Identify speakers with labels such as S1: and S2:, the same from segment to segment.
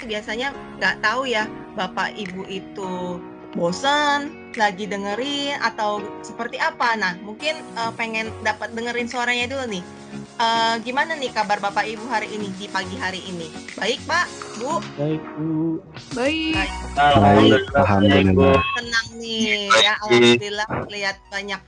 S1: itu biasanya nggak tahu ya, Bapak Ibu itu bosan lagi dengerin atau seperti apa. Nah, mungkin pengen dapat dengerin suaranya dulu nih. Gimana nih kabar Bapak Ibu hari ini di pagi hari ini? Baik, Pak, Bu?
S2: Baik, Bu.
S3: Baik.
S2: Alhamdulillah.
S1: Senang nih ya, alhamdulillah lihat banyak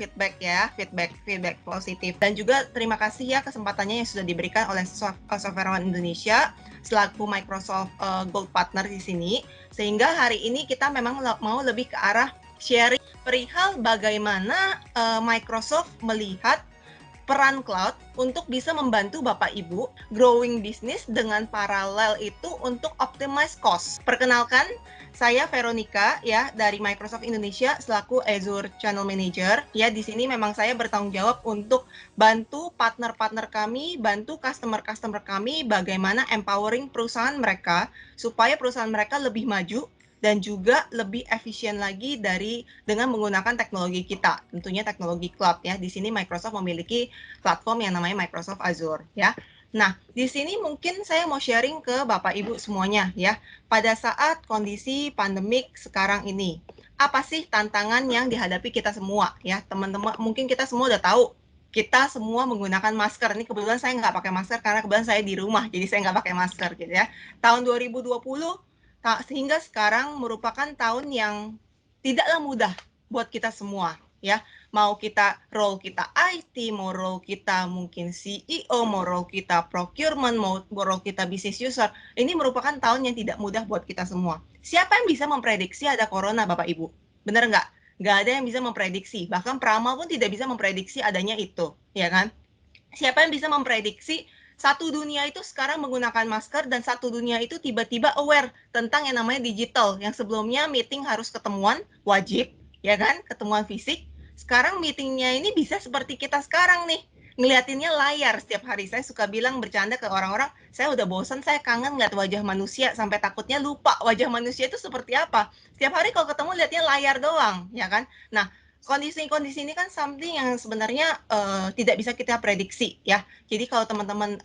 S1: feedback positif, dan juga terima kasih ya kesempatannya yang sudah diberikan oleh Software One Indonesia selaku Microsoft Gold Partner di sini, sehingga hari ini kita memang mau lebih ke arah sharing perihal bagaimana Microsoft melihat peran cloud untuk bisa membantu Bapak Ibu growing bisnis dengan paralel itu untuk optimize cost. Perkenalkan, saya Veronica ya dari Microsoft Indonesia selaku Azure Channel Manager. Ya, di sini memang saya bertanggung jawab untuk bantu partner-partner kami, bantu customer-customer kami bagaimana empowering perusahaan mereka supaya perusahaan mereka lebih maju dan juga lebih efisien lagi dengan menggunakan teknologi kita, tentunya teknologi cloud ya. Di sini Microsoft memiliki platform yang namanya Microsoft Azure ya. Nah, di sini mungkin saya mau sharing ke Bapak Ibu semuanya ya. Pada saat kondisi pandemik sekarang ini, apa sih tantangan yang dihadapi kita semua ya, teman-teman? Mungkin kita semua udah tahu, kita semua menggunakan masker. Ini kebetulan saya nggak pakai masker karena kebetulan saya di rumah, jadi saya nggak pakai masker gitu ya. Tahun 2020 sehingga sekarang merupakan tahun yang tidaklah mudah buat kita semua ya. Mau kita role kita IT, mau role kita mungkin CEO, mau role kita procurement, mau role kita business user, ini merupakan tahun yang tidak mudah buat kita semua. Siapa yang bisa memprediksi ada corona, Bapak Ibu? Bener nggak? Nggak ada yang bisa memprediksi, bahkan peramal pun tidak bisa memprediksi adanya itu, ya kan? Siapa yang bisa memprediksi satu dunia itu sekarang menggunakan masker dan satu dunia itu tiba-tiba aware tentang yang namanya digital, yang sebelumnya meeting harus ketemuan wajib, ya kan, ketemuan fisik. Sekarang meetingnya ini bisa seperti kita sekarang nih, ngeliatinnya layar setiap hari. Saya suka bilang bercanda ke orang-orang, saya udah bosan, saya kangen ngeliat wajah manusia sampai takutnya lupa wajah manusia itu seperti apa. Setiap hari kalau ketemu lihatnya layar doang, ya kan. Nah, kondisi ini kan something yang sebenarnya tidak bisa kita prediksi ya. Jadi kalau teman-teman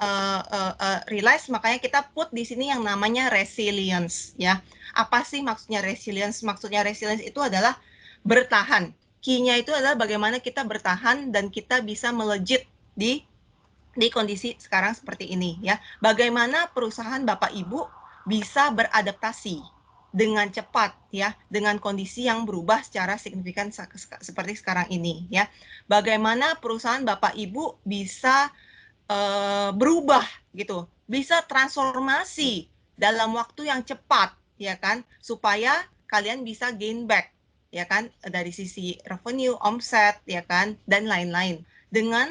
S1: realize, makanya kita put di sini yang namanya resilience ya. Apa sih maksudnya resilience? Maksudnya resilience itu adalah bertahan. Key-nya itu adalah bagaimana kita bertahan dan kita bisa melejit di kondisi sekarang seperti ini ya. Bagaimana perusahaan Bapak Ibu bisa beradaptasi dengan cepat ya, dengan kondisi yang berubah secara signifikan seperti sekarang ini ya. Bagaimana perusahaan Bapak Ibu bisa berubah gitu, bisa transformasi dalam waktu yang cepat ya kan, supaya kalian bisa gain back ya kan, dari sisi revenue, omset ya kan, dan lain-lain. Dengan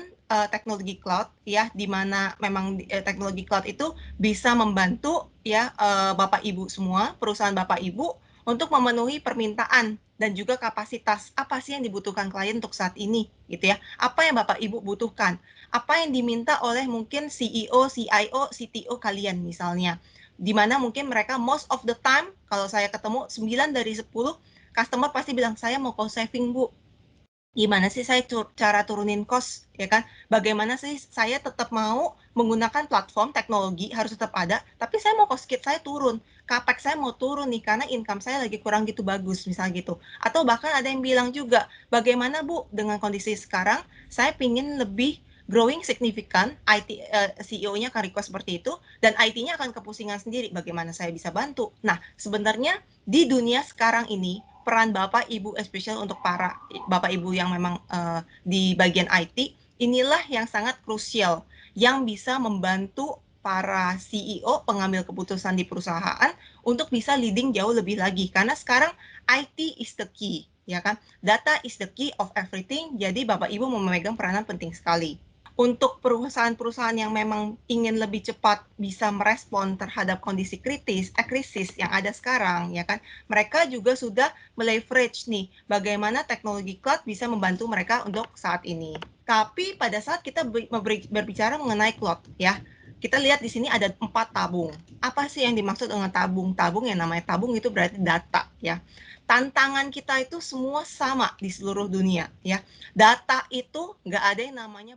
S1: teknologi cloud ya, di mana memang teknologi cloud itu bisa membantu ya Bapak Ibu semua, perusahaan Bapak Ibu untuk memenuhi permintaan dan juga kapasitas apa sih yang dibutuhkan klien untuk saat ini gitu ya. Apa yang Bapak Ibu butuhkan? Apa yang diminta oleh mungkin CEO, CIO, CTO kalian misalnya. Di mana mungkin mereka most of the time kalau saya ketemu 9 dari 10 customer pasti bilang, saya mau cost saving Bu, gimana sih saya cara turunin cost ya kan, bagaimana sih saya tetap mau menggunakan platform teknologi harus tetap ada, tapi saya mau cost saya turun, capex saya mau turun nih karena income saya lagi kurang gitu bagus misalnya gitu. Atau bahkan ada yang bilang juga, bagaimana Bu dengan kondisi sekarang saya pingin lebih growing signifikan, IT CEO-nya akan request seperti itu, dan IT-nya akan kepusingan sendiri, bagaimana saya bisa bantu. Nah, sebenarnya di dunia sekarang ini, peran Bapak Ibu, especially untuk para Bapak Ibu yang memang di bagian IT, inilah yang sangat krusial, yang bisa membantu para CEO, pengambil keputusan di perusahaan, untuk bisa leading jauh lebih lagi. Karena sekarang IT is the key, ya kan? Data is the key of everything, jadi Bapak Ibu memegang peranan penting sekali. Untuk perusahaan-perusahaan yang memang ingin lebih cepat bisa merespon terhadap kondisi krisis yang ada sekarang, ya kan, mereka juga sudah meleverage nih bagaimana teknologi cloud bisa membantu mereka untuk saat ini. Tapi pada saat kita berbicara mengenai cloud, ya, kita lihat di sini ada 4 tabung. Apa sih yang dimaksud dengan tabung? Tabung, yang namanya tabung itu berarti data, ya. Tantangan kita itu semua sama di seluruh dunia, ya. Data itu nggak ada yang namanya